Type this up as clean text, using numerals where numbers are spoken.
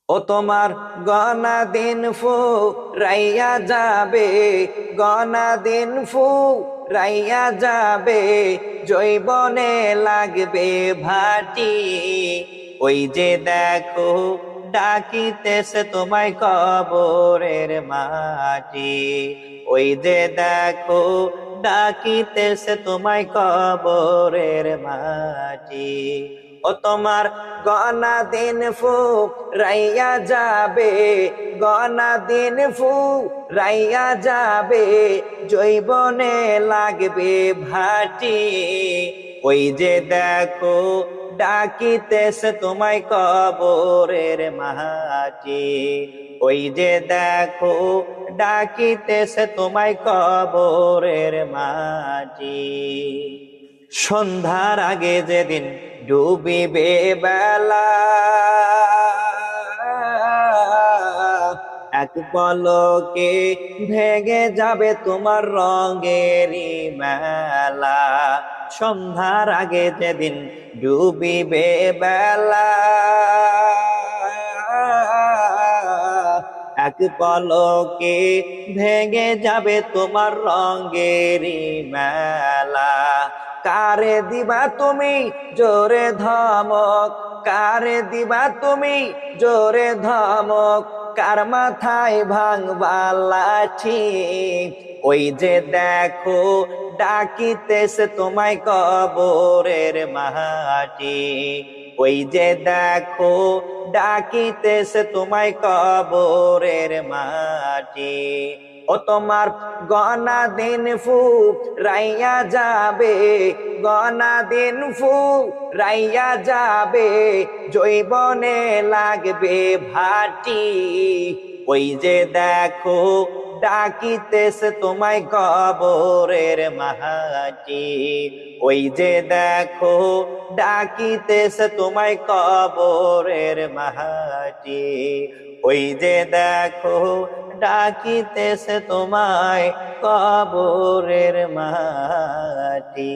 ও তোমার গনা দিন রাইয়া যাবে, গনা দিন রাইয়া যাবে, জৈবনে লাগবে ভাটি। ওই যে দেখো ডাকিতেছে তোমায় কবরের মাটি। ওই যে দেখো ডাকিতেছে তোমায় কবরের মাটি। ও তোমার গনা দিন রাইয়া যাবে, গনা দিন রাইয়া যাবে, জৈবনে লাগবে ভাটি। ওই যে দেখো ডাকিতেছে তোমায় কবরের মাটি। ওই যে দেখো ডাকিতেছে তোমায় কবরের মাটি। সন্ধ্যার আগে যেদিন ডুবিবে বেলা, এক পলকে ভেঙে যাবে তোমার রঙেরই মেলা। সন্ধ্যার আগে যেদিন ডুবিবে বেলা, এক পলকে ভেঙে যাবে তোমার রঙেরই মেলা। কারে দিবা তুমি জোরে ধমক, কারে দিবা তুমি জোরে ধমক, কার মাথায় ভাঙবা লাঠি। ওই যে দেখো ডাকিতেছে তোমায় কবরের মাটি। ওই যে দেখো ডাকিতেছে তোমায় কবরের মাটি। ও তোমার গনা দিন রাইয়া যাবে, গনা দিন রাইয়া যাবে, জৈবনে লাগবে ভাটি। ওই যে দেখো ডাকিতেছে তোমায় কবরের মাটি। ওই যে দেখো ডাকিতেছে তোমায় কবরের মাটি। ওই যে দেখো ডাকিতেছে তোমায় কবরের মাটি।